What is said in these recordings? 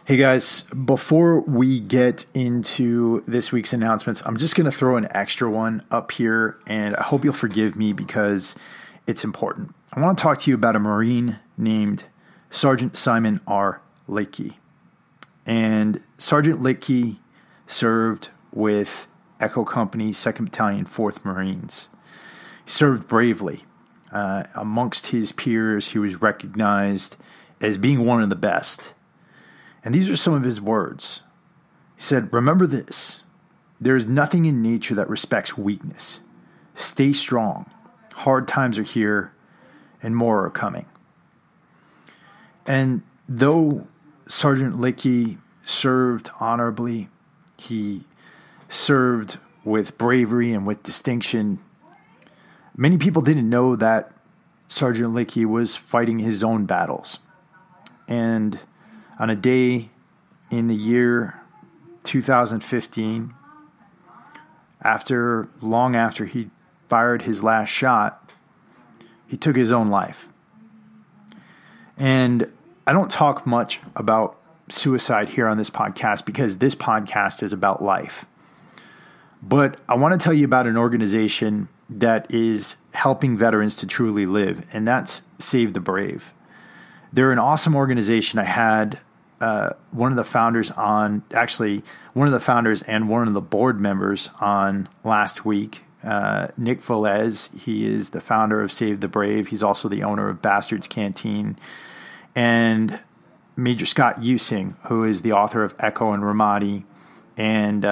Hey guys, before we get into this week's announcements, I'm just going to throw an extra one up here, and I hope you'll forgive me because it's important. I want to talk to you about a Marine named Sergeant Simon R. Litkey. And Sergeant Litkey served with Echo Company, 2nd Battalion, 4th Marines. He served bravely. Amongst his peers, he was recognized as being one of the best. And these are some of his words. He said, "Remember this, there is nothing in nature that respects weakness. Stay strong. Hard times are here and more are coming." And though Sergeant Litkey served honorably, he served with bravery and with distinction, many people didn't know that Sergeant Litkey was fighting his own battles. And on a day in the year 2015, long after he fired his last shot, he took his own life. And I don't talk much about suicide here on this podcast because this podcast is about life. But I want to tell you about an organization that is helping veterans to truly live, and that's Save the Brave. They're an awesome organization. I had one of the founders and one of the board members on last week, Nick Velez. He is the founder of Save the Brave. He's also the owner of Bastard's Canteen. And Major Scott Using, who is the author of Echo and Ramadi, and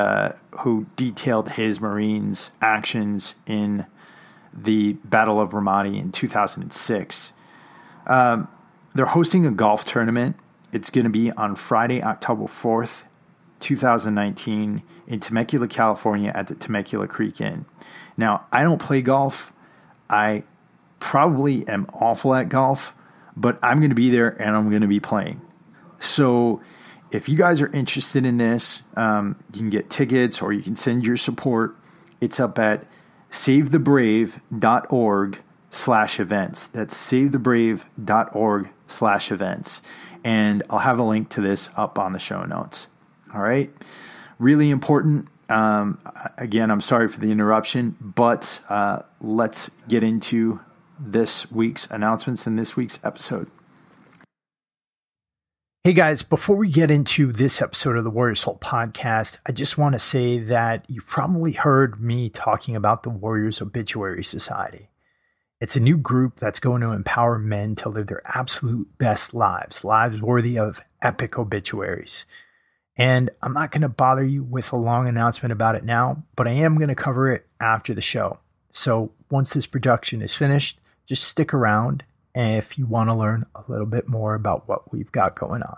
who detailed his Marines' actions in the Battle of Ramadi in 2006. They're hosting a golf tournament. It's going to be on Friday, October 4th, 2019 in Temecula, California at the Temecula Creek Inn. Now, I don't play golf. I probably am awful at golf, but I'm going to be there and I'm going to be playing. So if you guys are interested in this, you can get tickets or you can send your support. It's up at savethebrave.org/events. That's savethebrave.org/events. And I'll have a link to this up on the show notes. All right. Really important. Again, I'm sorry for the interruption, but let's get into this week's announcements in this week's episode. Hey guys, before we get into this episode of the Warrior Soul podcast, I just want to say that you've probably heard me talking about the Warriors Obituary Society. It's a new group that's going to empower men to live their absolute best lives worthy of epic obituaries. And I'm not going to bother you with a long announcement about it now, but I am going to cover it after the show. So once this production is finished, just stick around if you want to learn a little bit more about what we've got going on.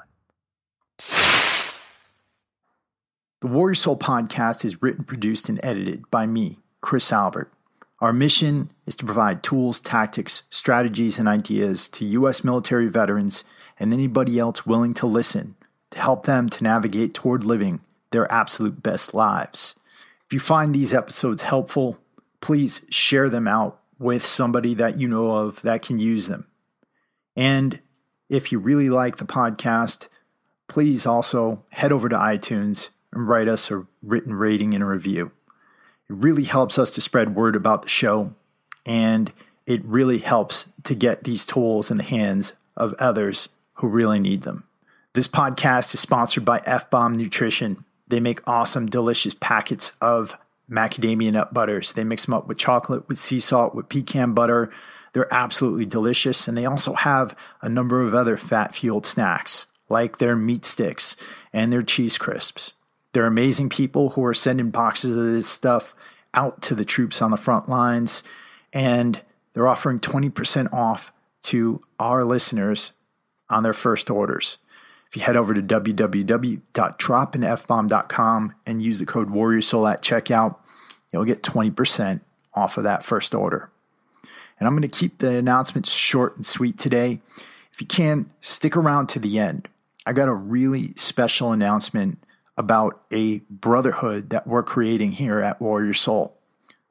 The Warrior Soul podcast is written, produced, and edited by me, Chris Albert. Our mission is to provide tools, tactics, strategies, and ideas to U.S. military veterans and anybody else willing to listen to help them to navigate toward living their absolute best lives. If you find these episodes helpful, please share them out with somebody that you know of that can use them. And if you really like the podcast, please also head over to iTunes and write us a written rating and a review. It really helps us to spread word about the show, and it really helps to get these tools in the hands of others who really need them. This podcast is sponsored by F-Bomb Nutrition. They make awesome, delicious packets of macadamia nut butters. They mix them up with chocolate, with sea salt, with pecan butter. They're absolutely delicious, and they also have a number of other fat-fueled snacks, like their meat sticks and their cheese crisps. They're amazing people who are sending boxes of this stuff out to the troops on the front lines, and they're offering 20% off to our listeners on their first orders. If you head over to www.dropinfbomb.com and use the code WarriorSoul at checkout, you'll get 20% off of that first order. And I'm going to keep the announcements short and sweet today. If you can, stick around to the end. I got a really special announcement about a brotherhood that we're creating here at Warrior Soul.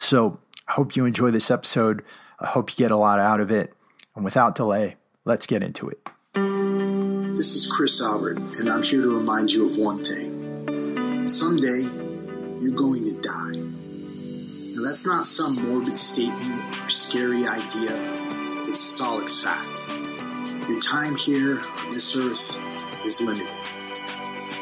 So I hope you enjoy this episode. I hope you get a lot out of it. And without delay, let's get into it. This is Chris Albert, and I'm here to remind you of one thing. Someday, you're going to die. Now, that's not some morbid statement or scary idea. It's solid fact. Your time here on this earth is limited.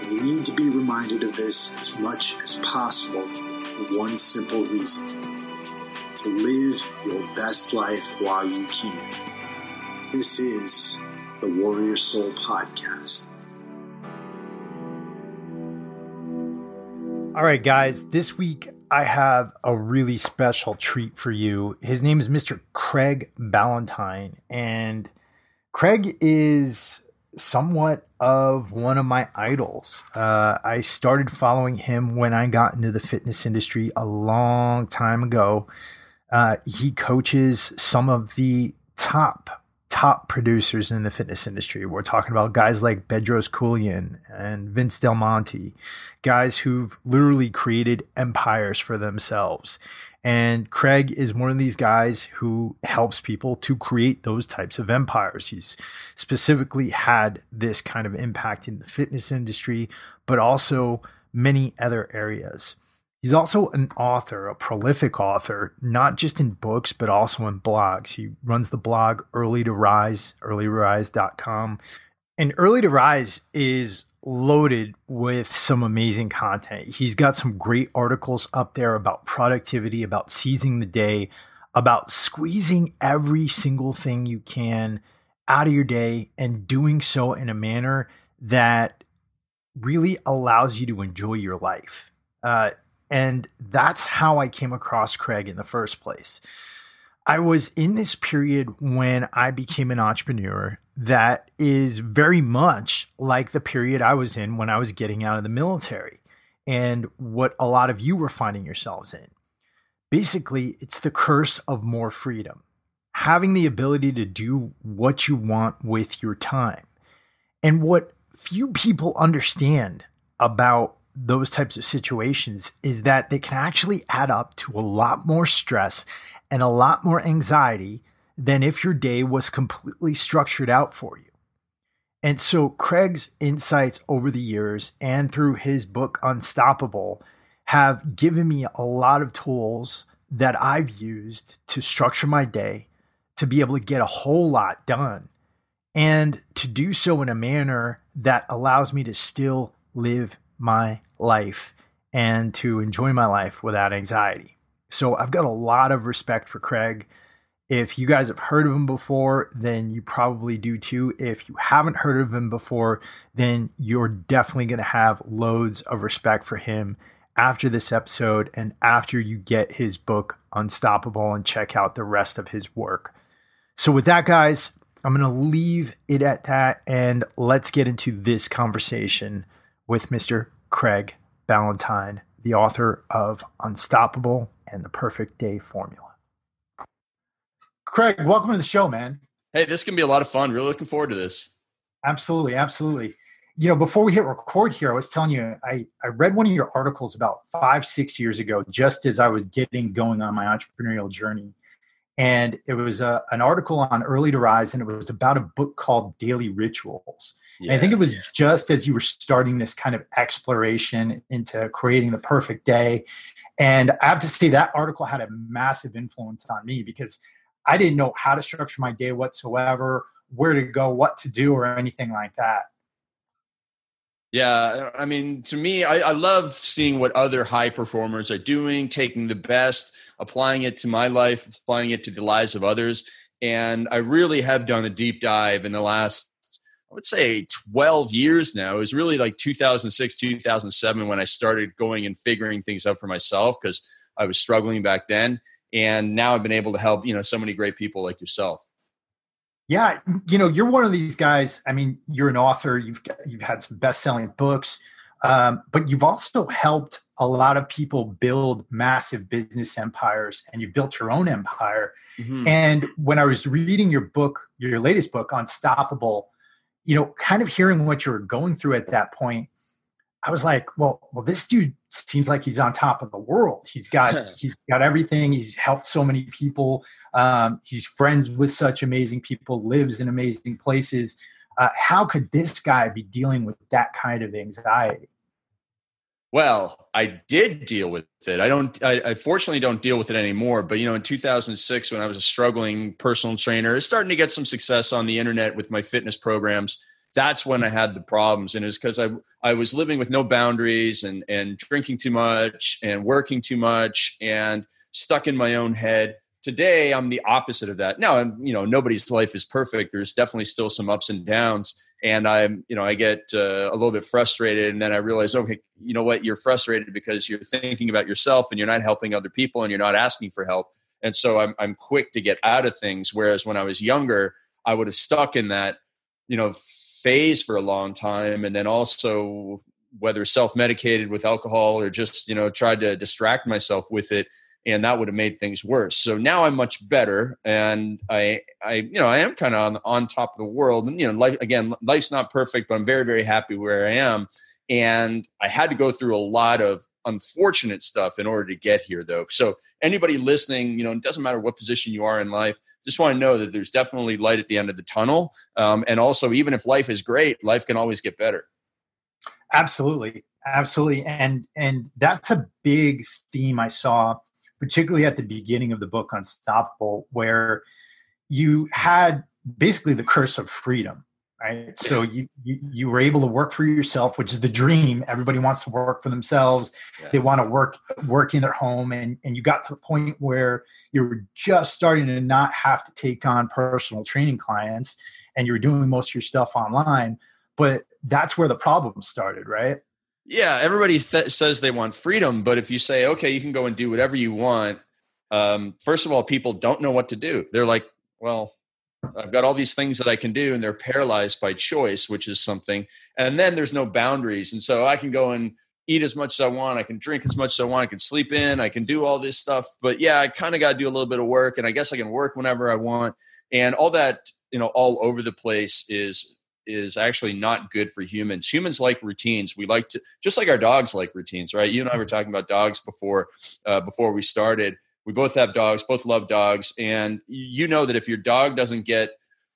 And you need to be reminded of this as much as possible for one simple reason. To live your best life while you can. This is the Warrior Soul Podcast. All right, guys, this week I have a really special treat for you. His name is Mr. Craig Ballantyne, and Craig is somewhat of one of my idols. I started following him when I got into the fitness industry a long time ago. He coaches some of the top producers in the fitness industry. We're talking about guys like Bedros Keulian and Vince Del Monte, guys who've literally created empires for themselves. And Craig is one of these guys who helps people to create those types of empires. He's specifically had this kind of impact in the fitness industry, but also many other areas. He's also an author, a prolific author, not just in books, but also in blogs. He runs the blog Early to Rise, earlyrise.com. And Early to Rise is loaded with some amazing content. He's got some great articles up there about productivity, about seizing the day, about squeezing every single thing you can out of your day and doing so in a manner that really allows you to enjoy your life. And that's how I came across Craig in the first place. I was in this period when I became an entrepreneur that is very much like the period I was in when I was getting out of the military and what a lot of you were finding yourselves in. Basically, it's the curse of more freedom, having the ability to do what you want with your time. And what few people understand about those types of situations is that they can actually add up to a lot more stress and a lot more anxiety than if your day was completely structured out for you. And so Craig's insights over the years and through his book Unstoppable have given me a lot of tools that I've used to structure my day, to be able to get a whole lot done, and to do so in a manner that allows me to still live my life and to enjoy my life without anxiety. So I've got a lot of respect for Craig. If you guys have heard of him before, then you probably do too. If you haven't heard of him before, then you're definitely going to have loads of respect for him after this episode and after you get his book Unstoppable and check out the rest of his work. So with that, guys, I'm going to leave it at that, and let's get into this conversation with Mr. Craig Ballantyne, the author of Unstoppable and the Perfect Day Formula. Craig, welcome to the show, man. Hey, this can be a lot of fun. Really looking forward to this. Absolutely, absolutely. You know, before we hit record here, I was telling you, I read one of your articles about 5-6 years ago, just as I was getting going on my entrepreneurial journey. And it was an article on Early to Rise, and it was about a book called Daily Rituals. And I think it was just as you were starting this kind of exploration into creating the perfect day. And I have to say that article had a massive influence on me because I didn't know how to structure my day whatsoever, where to go, what to do, or anything like that. Yeah, I mean, to me, I love seeing what other high performers are doing, taking the best, applying it to my life, applying it to the lives of others. And I really have done a deep dive in the last, I would say 12 years now. It was really like 2006, 2007 when I started going and figuring things out for myself because I was struggling back then. And now I've been able to help, so many great people like yourself. Yeah. You're one of these guys. I mean, you're an author. You've had some best-selling books, but you've also helped a lot of people build massive business empires, and you've built your own empire. Mm-hmm. And when I was reading your book, your latest book, Unstoppable, kind of hearing what you were going through at that point, I was like, well, this dude seems like he's on top of the world. He's got everything. He's helped so many people. He's friends with such amazing people, lives in amazing places. How could this guy be dealing with that kind of anxiety? Well, I did deal with it. I fortunately don't deal with it anymore. But, in 2006, when I was a struggling personal trainer, starting to get some success on the internet with my fitness programs, that's when I had the problems. And it was because I was living with no boundaries and drinking too much and working too much and stuck in my own head. Today, I'm the opposite of that. Now, nobody's life is perfect. There's definitely still some ups and downs. And I get a little bit frustrated, and then I realize, okay, you know what? You're frustrated because you're thinking about yourself, and you're not helping other people, and you're not asking for help. And so I'm quick to get out of things. Whereas when I was younger, I would have stuck in that, phase for a long time, and then also whether self-medicated with alcohol or just tried to distract myself with it. And that would have made things worse. So now I'm much better, and I am kind of on top of the world. And life's not perfect, but I'm very, very happy where I am. And I had to go through a lot of unfortunate stuff in order to get here, though. So anybody listening, it doesn't matter what position you are in life. Just want to know that there's definitely light at the end of the tunnel. And also, even if life is great, life can always get better. Absolutely, absolutely, and that's a big theme I saw, particularly at the beginning of the book Unstoppable, where you had basically the curse of freedom, right? So you were able to work for yourself, which is the dream. Everybody wants to work for themselves. Yeah. They want to work in their home. And you got to the point where you were just starting to not have to take on personal training clients, and you were doing most of your stuff online. But that's where the problem started, right? Yeah, everybody says they want freedom, but if you say, okay, you can go and do whatever you want, first of all, people don't know what to do. They're like, well, I've got all these things that I can do, and they're paralyzed by choice, which is something. And then there's no boundaries. And so I can go and eat as much as I want. I can drink as much as I want. I can sleep in. I can do all this stuff. But yeah, I kind of got to do a little bit of work, and I guess I can work whenever I want. And all that, all over the place is actually not good for humans. Humans like routines. We like to, just like our dogs like routines, right? You and I were talking about dogs before we started. We both have dogs, both love dogs. And that if your dog doesn't get,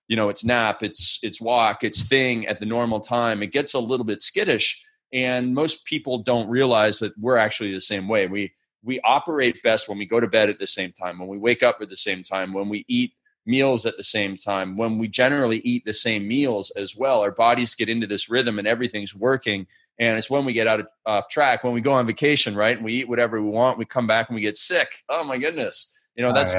its nap, its walk, its thing at the normal time, it gets a little bit skittish. And most people don't realize that we're actually the same way. We operate best when we go to bed at the same time, when we wake up at the same time, when we eat meals at the same time, when we generally eat the same meals as well. Our bodies get into this rhythm and everything's working. And it's when we get off track, when we go on vacation, right? And we eat whatever we want, we come back and we get sick. Oh my goodness. That's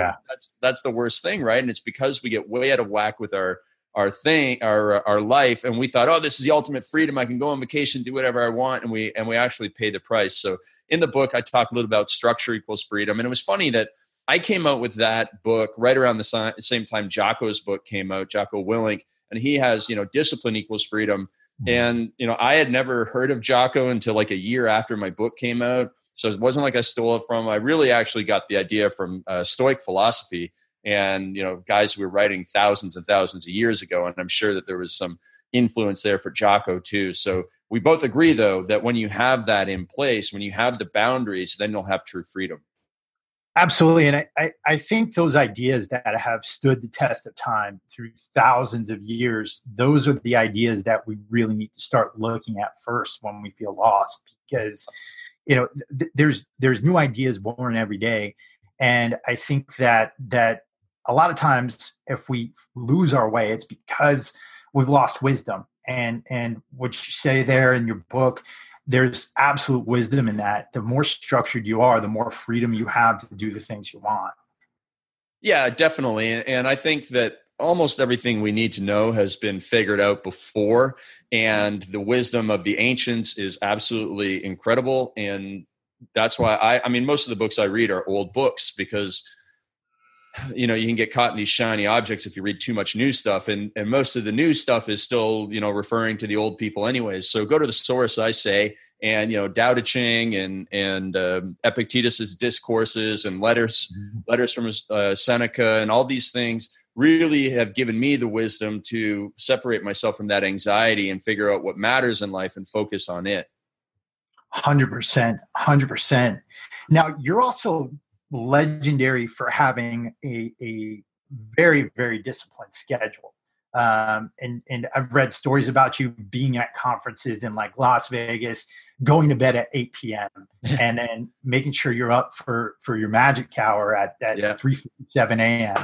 the worst thing, right? And it's because we get way out of whack with our life. And we thought, oh, this is the ultimate freedom. I can go on vacation, do whatever I want. And we actually pay the price. So in the book, I talk a little about structure equals freedom. And it was funny that I came out with that book right around the same time Jocko's book came out, Jocko Willink, and he has, discipline equals freedom. And, I had never heard of Jocko until like a year after my book came out. So it wasn't like I stole it from him. I really actually got the idea from Stoic philosophy and, guys who were writing thousands and thousands of years ago. And I'm sure that there was some influence there for Jocko too. So we both agree, though, that when you have that in place, when you have the boundaries, then you'll have true freedom. Absolutely. And I think those ideas that have stood the test of time through thousands of years, those are the ideas that we really need to start looking at first when we feel lost, because, there's new ideas born every day. And I think that a lot of times if we lose our way, it's because we've lost wisdom. And what you say there in your book, there's absolute wisdom in that. The more structured you are, the more freedom you have to do the things you want. Yeah, definitely. And I think that almost everything we need to know has been figured out before. And the wisdom of the ancients is absolutely incredible. And that's why most of the books I read are old books because, you can get caught in these shiny objects if you read too much new stuff. And most of the new stuff is still, referring to the old people anyways. So go to the source, I say, and, Tao Te Ching and Epictetus's discourses and letters from Seneca and all these things really have given me the wisdom to separate myself from that anxiety and figure out what matters in life and focus on it. 100%, 100%. Now, you're also legendary for having a very, very disciplined schedule. And I've read stories about you being at conferences in like Las Vegas, going to bed at 8 p.m. and then making sure you're up for your magic hour at 3:57 a.m.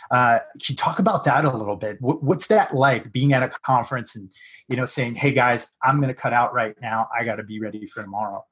Can you talk about that a little bit? What's that like, being at a conference and, saying, hey guys, I'm going to cut out right now. I got to be ready for tomorrow.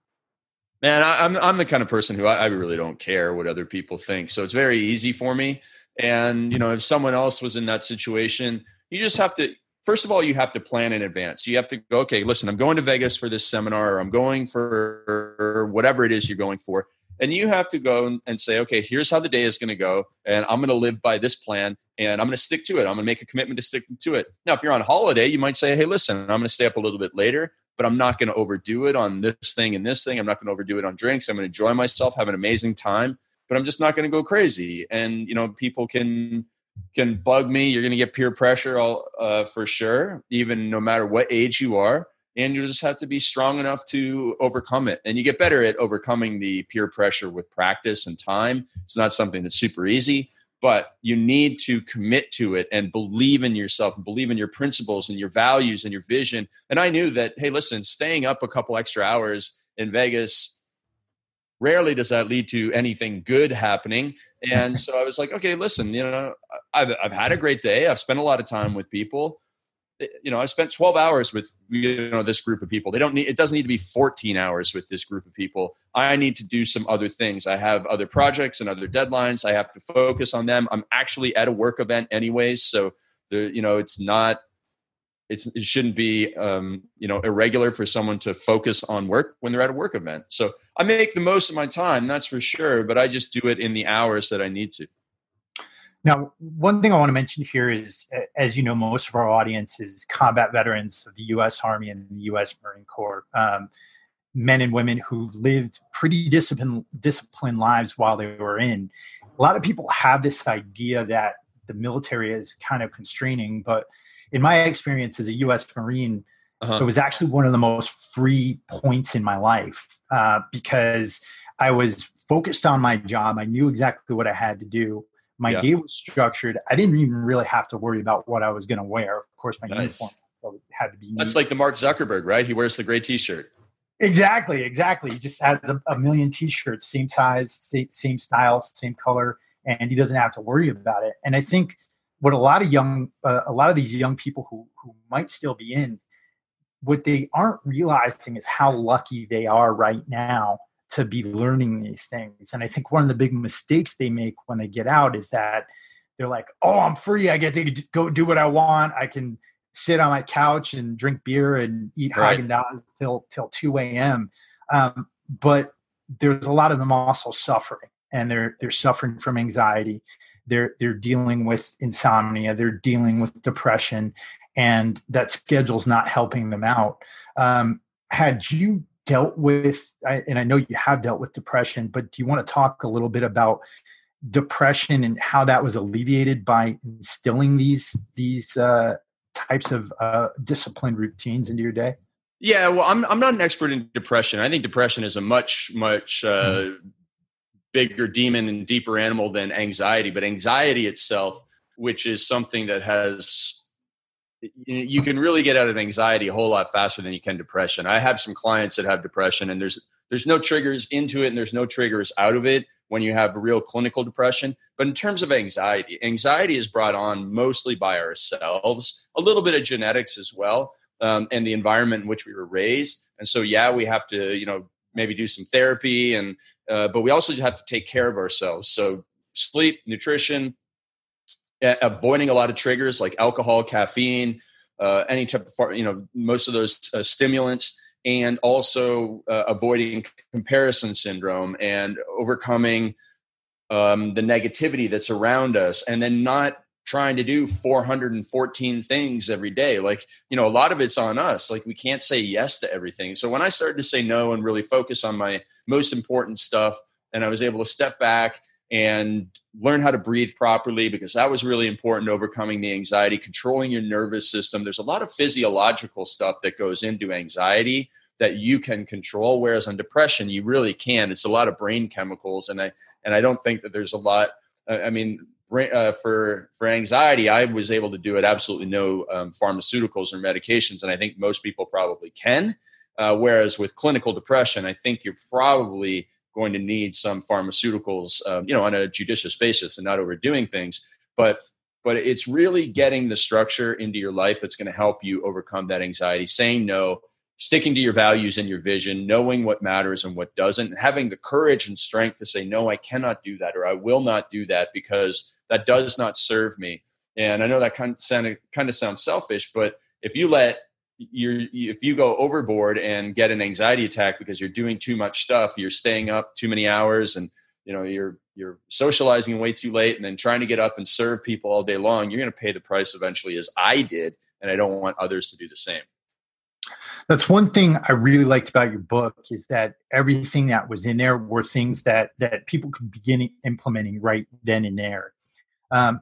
Man, I'm the kind of person who I really don't care what other people think. So it's very easy for me. And, if someone else was in that situation, you just have to, first of all, you have to plan in advance. You have to go, okay, listen, I'm going to Vegas for this seminar, or I'm going for whatever it is you're going for. And you have to go and say, okay, here's how the day is going to go. And I'm going to live by this plan, and I'm going to stick to it. I'm going to make a commitment to stick to it. Now, if you're on holiday, you might say, hey, listen, I'm going to stay up a little bit later, but I'm not going to overdo it on this thing and this thing. I'm not going to overdo it on drinks. I'm going to enjoy myself, have an amazing time, but I'm just not going to go crazy. And, people can bug me. You're going to get peer pressure for sure, even no matter what age you are. And you just have to be strong enough to overcome it. And you get better at overcoming the peer pressure with practice and time. It's not something that's super easy, but you need to commit to it and believe in yourself and believe in your principles and your values and your vision. And I knew that, hey, listen, staying up a couple extra hours in Vegas, rarely does that lead to anything good happening. And so I was like, okay, listen, I've had a great day. I've spent a lot of time with people. I spent 12 hours with, this group of people. It doesn't need to be 14 hours with this group of people. I need to do some other things. I have other projects and other deadlines. I have to focus on them. I'm actually at a work event anyways. So it shouldn't be, irregular for someone to focus on work when they're at a work event. So I make the most of my time, that's for sure, but I just do it in the hours that I need to. Now, one thing I want to mention here is, as you know, most of our audience is combat veterans of the U.S. Army and the U.S. Marine Corps, men and women who lived pretty disciplined lives while they were in. A lot of people have this idea that the military is kind of constraining, but in my experience as a U.S. Marine, it was actually one of the most free points in my life because I was focused on my job. I knew exactly what I had to do. My day was structured. I didn't even really have to worry about what I was going to wear. Of course, my uniform had to be neat. That's like the Mark Zuckerberg, right? He wears the gray T-shirt. Exactly. He just has a million T-shirts, same size, same style, same color, and he doesn't have to worry about it. And I think what a lot of these young people who might still be in, what they aren't realizing is how lucky they are right now to be learning these things. And I think one of the big mistakes they make when they get out is that they're like, oh, I'm free. I get to go do what I want. I can sit on my couch and drink beer and eat Haagen-Dazs till 2 a.m. But there's a lot of them also suffering, and they're suffering from anxiety. They're dealing with insomnia. They're dealing with depression, and that schedule's not helping them out. Had you dealt with, and I know you have dealt with depression, but do you want to talk a little bit about depression and how that was alleviated by instilling these types of disciplined routines into your day? Yeah, well, I'm not an expert in depression. I think depression is a much bigger demon and deeper animal than anxiety. But anxiety itself, which is something that you can really get out of anxiety a whole lot faster than you can depression. I have some clients that have depression, and there's no triggers into it and there's no triggers out of it when you have real clinical depression. But in terms of anxiety is brought on mostly by ourselves, a little bit of genetics as well, and the environment in which we were raised. And so, we have to, maybe do some therapy, but we also have to take care of ourselves. So sleep, nutrition, avoiding a lot of triggers like alcohol, caffeine, any type of, most of those stimulants, and also avoiding comparison syndrome and overcoming the negativity that's around us, and then not trying to do 414 things every day. Like, a lot of it's on us. Like, we can't say yes to everything. So when I started to say no and really focus on my most important stuff, and I was able to step back and learn how to breathe properly, because that was really important, overcoming the anxiety, controlling your nervous system. There's a lot of physiological stuff that goes into anxiety that you can control, whereas on depression, you really can't. It's a lot of brain chemicals. And I don't think that there's a lot, for anxiety, I was able to do it absolutely no pharmaceuticals or medications, and I think most people probably can. Whereas with clinical depression, I think you're probably going to need some pharmaceuticals, on a judicious basis and not overdoing things. But it's really getting the structure into your life that's going to help you overcome that anxiety, saying no, sticking to your values and your vision, knowing what matters and what doesn't, and having the courage and strength to say, no, I cannot do that, or I will not do that because that does not serve me. And I know that kind of sounds selfish, but if you go overboard and get an anxiety attack because you're doing too much stuff, you're staying up too many hours, and you're socializing way too late, and then trying to get up and serve people all day long, you're going to pay the price eventually, as I did, and I don't want others to do the same. That's one thing I really liked about your book, is that everything that was in there were things that people could begin implementing right then and there.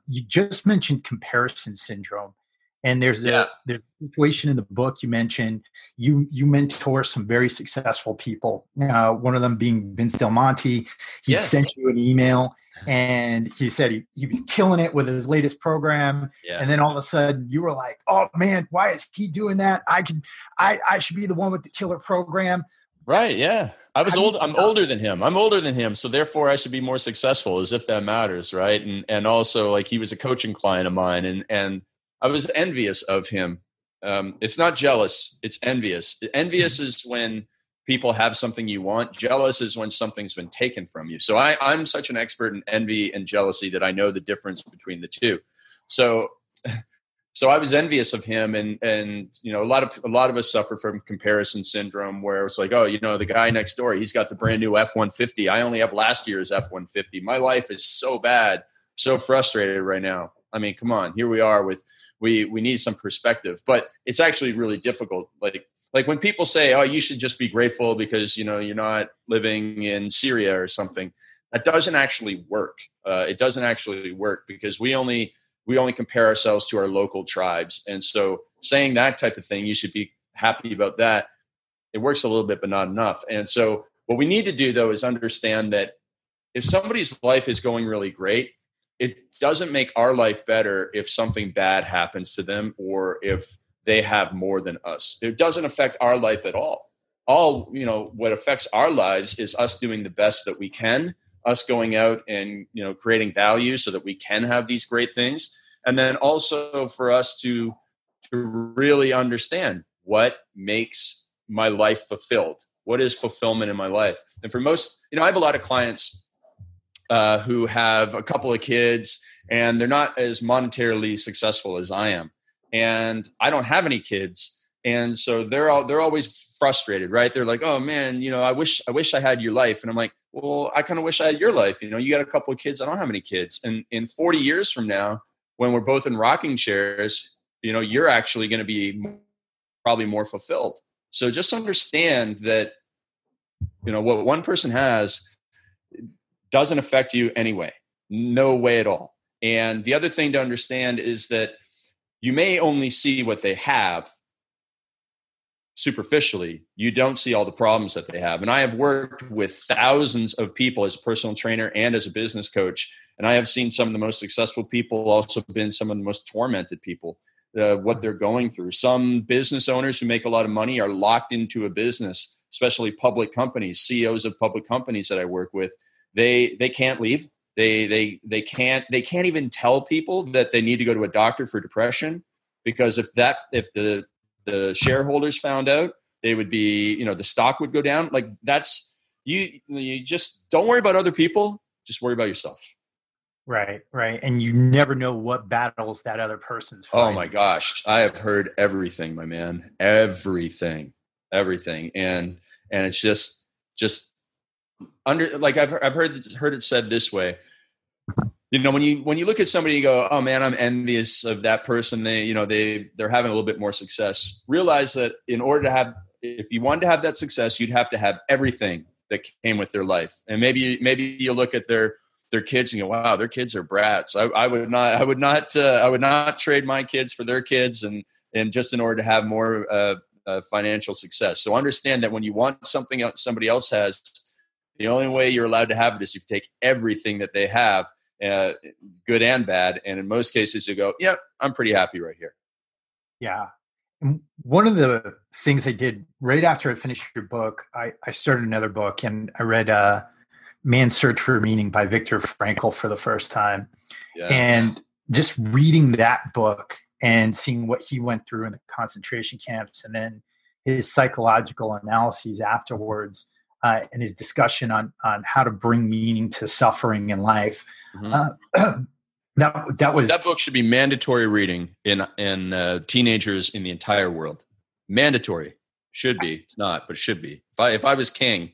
You just mentioned comparison syndrome. And there's a situation in the book you mentioned. You mentor some very successful people. One of them being Vince Del Monte. He sent you an email, and he said he was killing it with his latest program. Yeah. And then all of a sudden, you were like, "Oh man, why is he doing that? I should be the one with the killer program." Right? Yeah. I'm older than him. So therefore I should be more successful, as if that matters. Right. And also, like, he was a coaching client of mine, and I was envious of him. It's not jealous. It's envious. Envious is when people have something you want. Jealous is when something's been taken from you. So I'm such an expert in envy and jealousy that I know the difference between the two. So I was envious of him, and a lot of us suffer from comparison syndrome, where it's like, oh, the guy next door, he's got the brand new F-150. I only have last year's F-150. My life is so bad, so frustrated right now. I mean, come on, here we are with. We need some perspective, but it's actually really difficult. Like when people say, "Oh, you should just be grateful because you're not living in Syria or something," that doesn't actually work. It doesn't actually work because we only compare ourselves to our local tribes, and so saying that type of thing, you should be happy about that, it works a little bit, but not enough. And so what we need to do, though, is understand that if somebody's life is going really great, it doesn't make our life better if something bad happens to them or if they have more than us. It doesn't affect our life at all. What affects our lives is us doing the best that we can, us going out and, creating value so that we can have these great things. And then also for us to really understand what makes my life fulfilled. What is fulfillment in my life? And for most, I have a lot of clients who have a couple of kids, and they're not as monetarily successful as I am, and I don't have any kids, and so they're always frustrated, right? They're like, "Oh man, I wish I had your life," and I'm like, "Well, I kind of wish I had your life. You got a couple of kids. I don't have any kids, and in 40 years from now, when we're both in rocking chairs, you're actually going to be probably more fulfilled." So just understand that what one person has doesn't affect you anyway. No way at all. And the other thing to understand is that you may only see what they have superficially. You don't see all the problems that they have. And I have worked with thousands of people as a personal trainer and as a business coach. And I have seen some of the most successful people also been some of the most tormented people, what they're going through. Some business owners who make a lot of money are locked into a business, especially public companies, CEOs of public companies that I work with. They can't leave. They can't even tell people that they need to go to a doctor for depression, because if the shareholders found out, they would be, the stock would go down. Like, that's you just don't worry about other people, just worry about yourself. Right. And you never know what battles that other person's fighting. Oh my gosh, I have heard everything, my man. Everything. And it's just like I've heard it said this way. When you look at somebody, you go, "Oh man, I'm envious of that person. They're having a little bit more success." Realize that if you wanted to have that success, you'd have to have everything that came with their life. And maybe you look at their kids and go, "Wow, their kids are brats. I would not trade my kids for their kids, and just in order to have more financial success." So understand that when you want something else somebody else has, the only way you're allowed to have it is if you take everything that they have good and bad. And in most cases, you go, "Yep, I'm pretty happy right here." Yeah. And one of the things I did right after I finished your book, I started another book, and I read Man's Search for Meaning by Viktor Frankl for the first time. Yeah. And just reading that book and seeing what he went through in the concentration camps, and then his psychological analyses afterwards, and his discussion on how to bring meaning to suffering in life. Mm-hmm. That book should be mandatory reading in teenagers in the entire world. Mandatory. Should be. It's not, but should be. If I was king.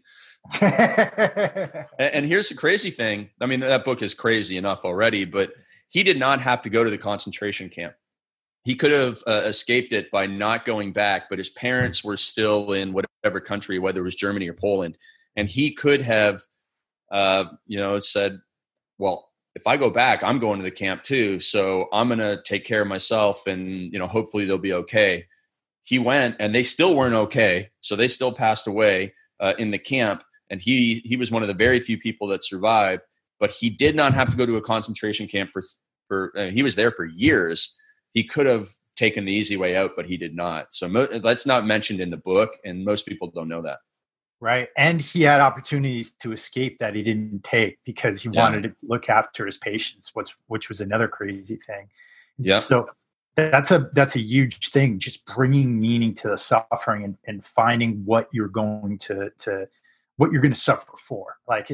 And here's the crazy thing. I mean, that book is crazy enough already, but he did not have to go to the concentration camp. He could have escaped it by not going back, but his parents were still in whatever country, whether it was Germany or Poland. And he could have, said, well, if I go back, I'm going to the camp too. So I'm going to take care of myself and, hopefully they'll be okay. He went and they still weren't okay. So they still passed away in the camp. And he was one of the very few people that survived, but he did not have to go to a concentration camp he was there for years. He could have taken the easy way out, but he did not. So that's not mentioned in the book. And most people don't know that. Right. And he had opportunities to escape that he didn't take because he wanted to look after his patients, which was another crazy thing. Yeah. So that's a huge thing, just bringing meaning to the suffering and finding what you're going to suffer for. Like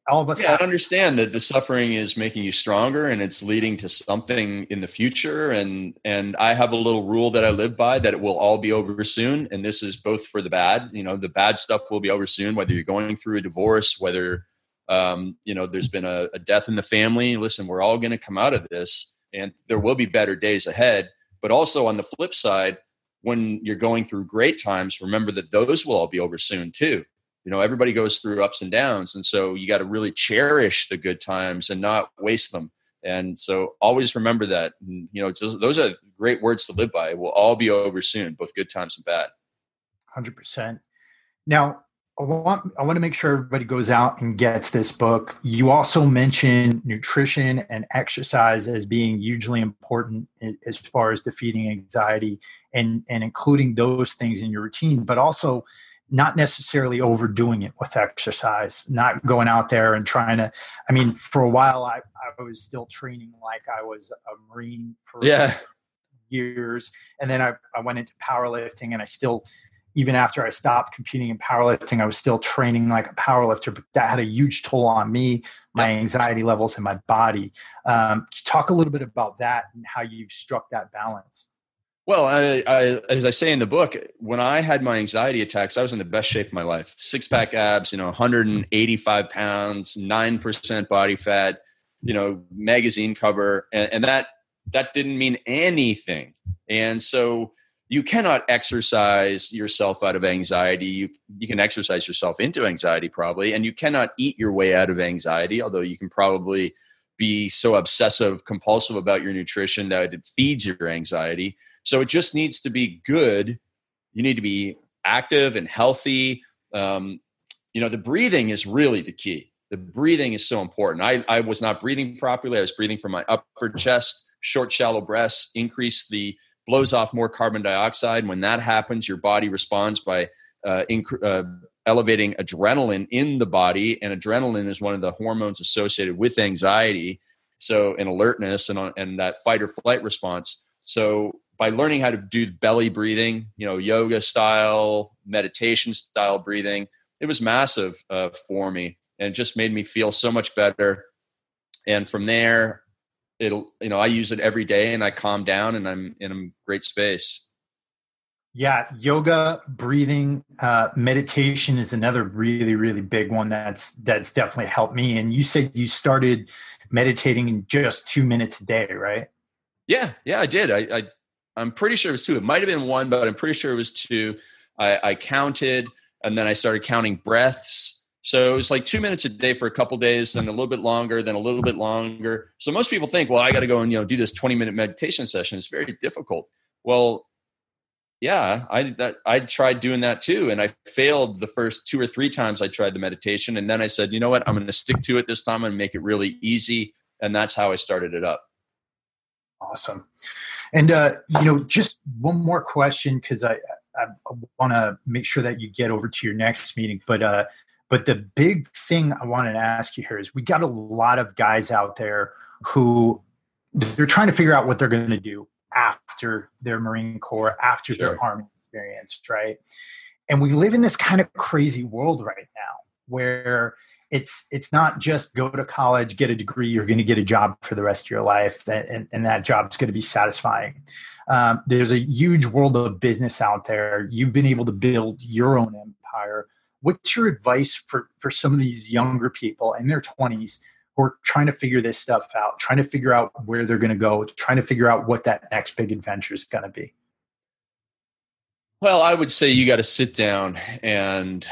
all of us. Yeah, I understand that the suffering is making you stronger and it's leading to something in the future. And I have a little rule that I live by, that it will all be over soon. And this is both for the bad. The bad stuff will be over soon, whether you're going through a divorce, whether, there's been a death in the family. Listen, we're all going to come out of this and there will be better days ahead. But also on the flip side, when you're going through great times, remember that those will all be over soon too. Everybody goes through ups and downs. And so you got to really cherish the good times and not waste them. And so always remember that, those are great words to live by. It will all be over soon, both good times and bad. 100%. Now, I want to make sure everybody goes out and gets this book. You also mentioned nutrition and exercise as being hugely important as far as defeating anxiety and including those things in your routine, but also not necessarily overdoing it with exercise, not going out there and trying to, for a while, I was still training like I was a Marine for years. And then I went into powerlifting, and I still, even after I stopped competing in powerlifting, I was still training like a powerlifter, but that had a huge toll on me, my anxiety levels in my body. Talk a little bit about that and how you've struck that balance. Well, I as I say in the book, when I had my anxiety attacks, I was in the best shape of my life. 6-pack abs, 185 pounds, 9% body fat, magazine cover. And that didn't mean anything. And so you cannot exercise yourself out of anxiety. You can exercise yourself into anxiety probably, and you cannot eat your way out of anxiety, although you can probably be so obsessive compulsive about your nutrition that it feeds your anxiety. So it just needs to be good. You need to be active and healthy. The breathing is really the key. The breathing is so important. I was not breathing properly. I was breathing from my upper chest, short, shallow breaths, blows off more carbon dioxide. When that happens, your body responds by elevating adrenaline in the body. And adrenaline is one of the hormones associated with anxiety. So, and alertness and that fight or flight response. So by learning how to do belly breathing, yoga style, meditation style breathing, it was massive for me, and it just made me feel so much better. And from there, I use it every day, and I calm down, and I'm in a great space. Yeah, yoga, breathing, meditation is another really, really big one that's definitely helped me. And you said you started meditating in just 2 minutes a day, right? Yeah, I did. I'm pretty sure it was 2. It might have been 1, but I'm pretty sure it was 2. I counted, and then I started counting breaths. So it was like 2 minutes a day for a couple days, then a little bit longer, then a little bit longer. So most people think, well, I got to go and do this 20-minute meditation session. It's very difficult. Well, yeah, I tried doing that too, and I failed the first 2 or 3 times I tried the meditation, and then I said, you know what, I'm going to stick to it this time. I'm going to make it really easy. And that's how I started it up. Awesome. And, just one more question, because I want to make sure that you get over to your next meeting. But the big thing I wanted to ask you here is, we got a lot of guys out there who they're trying to figure out what they're going to do after their Marine Corps, after Sure. their Army experience, right? And we live in this kind of crazy world right now where it's not just go to college, get a degree, you're going to get a job for the rest of your life, and that job's going to be satisfying. There's a huge world of business out there. You've been able to build your own empire. What's your advice for some of these younger people in their 20s who are trying to figure this stuff out, trying to figure out where they're going to go, trying to figure out what that next big adventure is going to be? Well, I would say you got to sit down and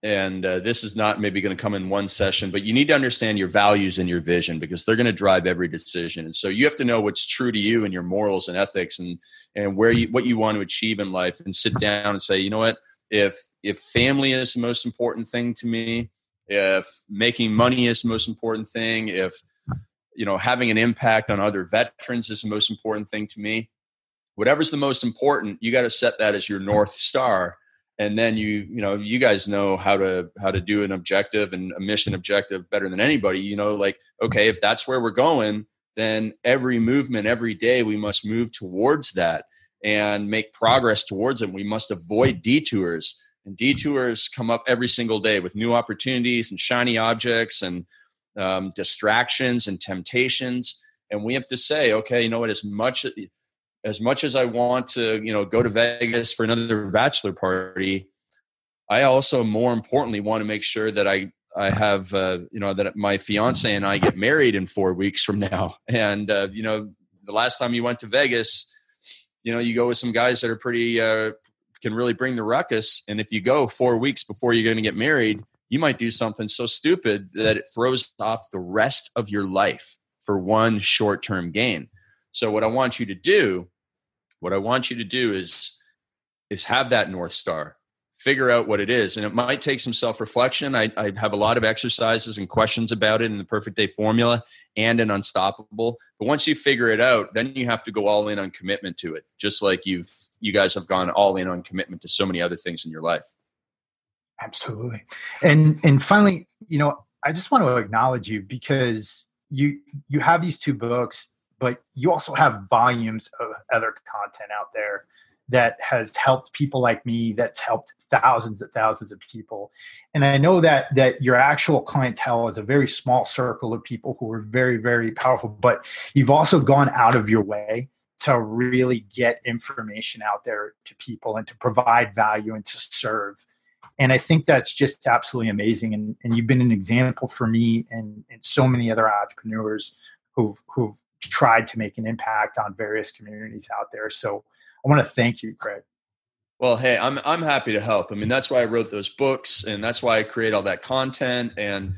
this is not maybe going to come in one session, but you need to understand your values and your vision, because they're going to drive every decision. And so you have to know what's true to you and your morals and ethics and what you want to achieve in life, and sit down and say, you know what, if family is the most important thing to me, if making money is the most important thing, if, having an impact on other veterans is the most important thing to me, whatever's the most important, you got to set that as your North Star. And then you guys know how to do an objective and a mission objective better than anybody. Okay, if that's where we're going, then every movement, every day, we must move towards that and make progress towards it. We must avoid detours, and detours come up every single day with new opportunities and shiny objects and distractions and temptations. And we have to say, okay, you know what, as much as I want to, go to Vegas for another bachelor party, I also, more importantly, want to make sure that I have, that my fiance and I get married in 4 weeks from now. And, the last time you went to Vegas, you go with some guys that are pretty, can really bring the ruckus. And if you go 4 weeks before you're going to get married, you might do something so stupid that it throws off the rest of your life for one short-term gain. So what I want you to do is have that North Star, figure out what it is. And it might take some self-reflection. I have a lot of exercises and questions about it in the Perfect Day Formula and in Unstoppable. But once you figure it out, then you have to go all in on commitment to it, just like you guys have gone all in on commitment to so many other things in your life. Absolutely. And finally, I just want to acknowledge you, because you have these 2 books, but you also have volumes of other content out there that has helped people like me, that's helped thousands of people. And I know that your actual clientele is a very small circle of people who are very, very powerful, but you've also gone out of your way to really get information out there to people and to provide value and to serve. And I think that's just absolutely amazing. And you've been an example for me and so many other entrepreneurs who've tried to make an impact on various communities out there. So I want to thank you, Craig. Well, hey, I'm happy to help. I mean, that's why I wrote those books, and that's why I create all that content. And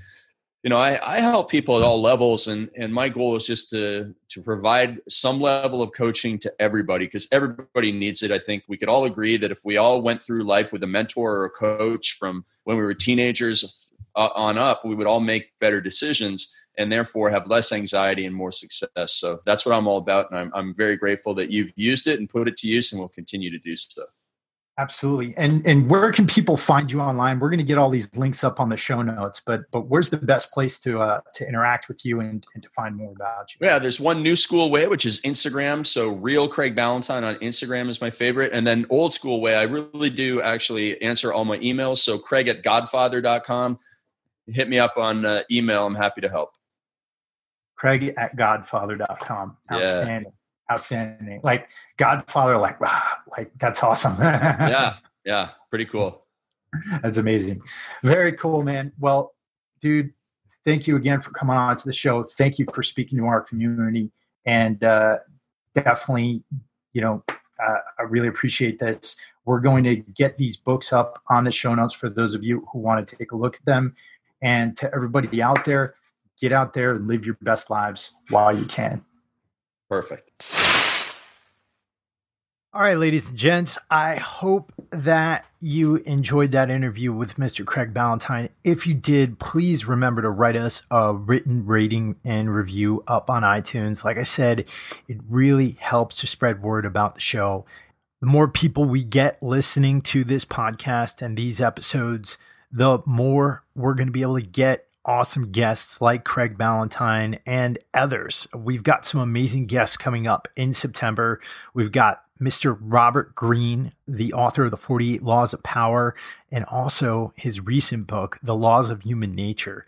I help people at all levels, and my goal is just to provide some level of coaching to everybody, because everybody needs it. I think we could all agree that if we all went through life with a mentor or a coach from when we were teenagers on up, we would all make better decisions and therefore have less anxiety and more success. So that's what I'm all about. And I'm very grateful that you've used it and put it to use, and will continue to do so. Absolutely. And where can people find you online? We're going to get all these links up on the show notes, but where's the best place to interact with you and to find more about you? Yeah, there's one new school way, which is Instagram. So Real Craig Ballantyne on Instagram is my favorite. And then old school way, I really do actually answer all my emails. So Craig@godfather.com. Hit me up on email. I'm happy to help. Craig@godfather.com. Outstanding. Yeah. Outstanding. Like Godfather, like that's awesome. Yeah. Pretty cool. That's amazing. Very cool, man. Well, dude, thank you again for coming on to the show. Thank you for speaking to our community. And definitely, I really appreciate this. We're going to get these books up on the show notes for those of you who want to take a look at them. And to everybody out there, get out there and live your best lives while you can. Perfect. All right, ladies and gents, I hope that you enjoyed that interview with Mr. Craig Ballantyne. If you did, please remember to write us a written rating and review up on iTunes. Like I said, it really helps to spread word about the show. The more people we get listening to this podcast and these episodes, the more we're going to be able to get awesome guests like Craig Ballantyne and others. We've got some amazing guests coming up in September. We've got Mr. Robert Greene, the author of the 48 Laws of Power, and also his recent book, The Laws of Human Nature.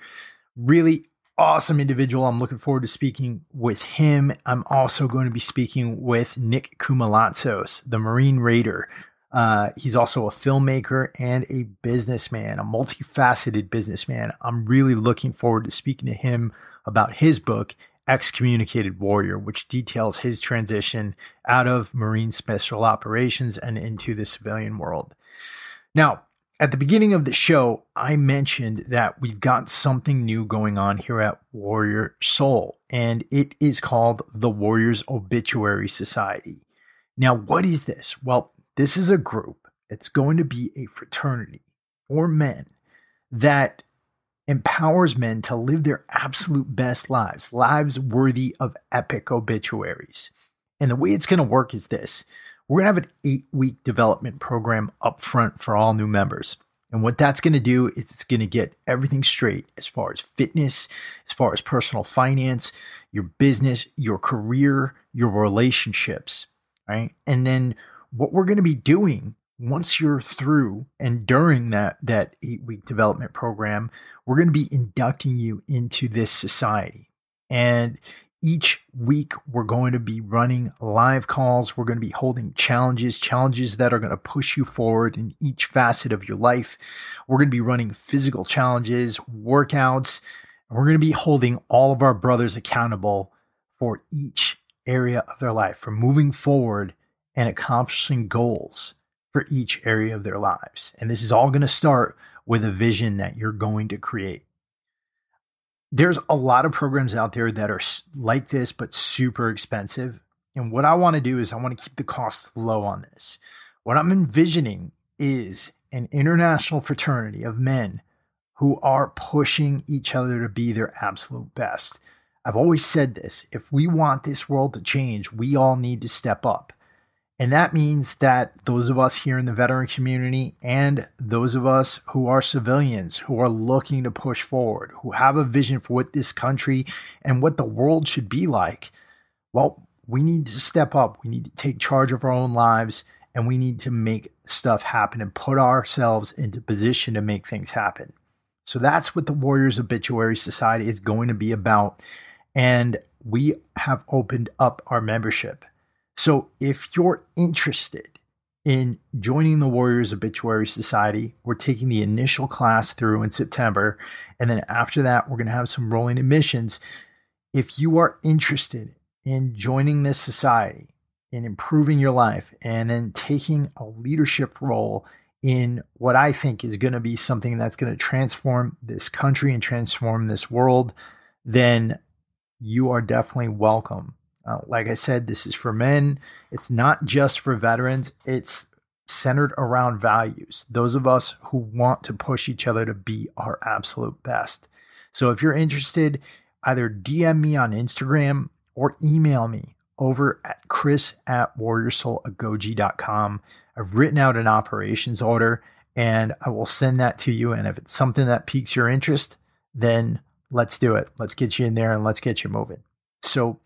Really awesome individual. I'm looking forward to speaking with him. I'm also going to be speaking with Nick Koumalatsos, the Marine Raider. He's also a filmmaker and a businessman, a multifaceted businessman. I'm really looking forward to speaking to him about his book, Excommunicated Warrior, which details his transition out of Marine Special Operations and into the civilian world. Now, at the beginning of the show, I mentioned that we've got something new going on here at Warrior Soul, and it is called the Warriors Obituary Society. Now, what is this? Well, this is a group. It's going to be a fraternity for men that empowers men to live their absolute best lives, lives worthy of epic obituaries. And the way it's going to work is this. We're going to have an 8-week development program up front for all new members. And what that's going to do is it's going to get everything straight as far as fitness, as far as personal finance, your business, your career, your relationships, right? And then what we're going to be doing once you're through and during that 8-week development program, we're going to be inducting you into this society. And each week we're going to be running live calls. We're going to be holding challenges that are going to push you forward in each facet of your life. We're going to be running physical challenges, workouts. And we're going to be holding all of our brothers accountable for each area of their life, for moving forward and accomplishing goals for each area of their lives. And this is all going to start with a vision that you're going to create. There's a lot of programs out there that are like this, but super expensive. And what I want to do is I want to keep the costs low on this. What I'm envisioning is an international fraternity of men who are pushing each other to be their absolute best. I've always said this. If we want this world to change, we all need to step up. And that means that those of us here in the veteran community and those of us who are civilians, who are looking to push forward, who have a vision for what this country and what the world should be like, well, we need to step up. We need to take charge of our own lives, and we need to make stuff happen and put ourselves into position to make things happen. So that's what the Warriors Obituary Society is going to be about. And we have opened up our membership. So if you're interested in joining the Warriors Obituary Society, we're taking the initial class through in September. And then after that, we're going to have some rolling admissions. If you are interested in joining this society, in improving your life, and then taking a leadership role in what I think is going to be something that's going to transform this country and transform this world, then you are definitely welcome. Like I said, this is for men. It's not just for veterans. It's centered around values. Those of us who want to push each other to be our absolute best. So if you're interested, either DM me on Instagram or email me over at chris@warriorsoulagogi.com. I've written out an operations order and I will send that to you. And if it's something that piques your interest, then let's do it. Let's get you in there and let's get you moving. So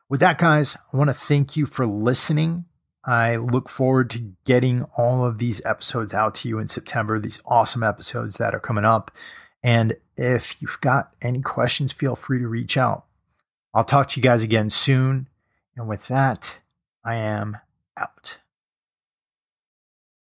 with that, guys, I want to thank you for listening. I look forward to getting all of these episodes out to you in September, these awesome episodes that are coming up. And if you've got any questions, feel free to reach out. I'll talk to you guys again soon. And with that, I am out.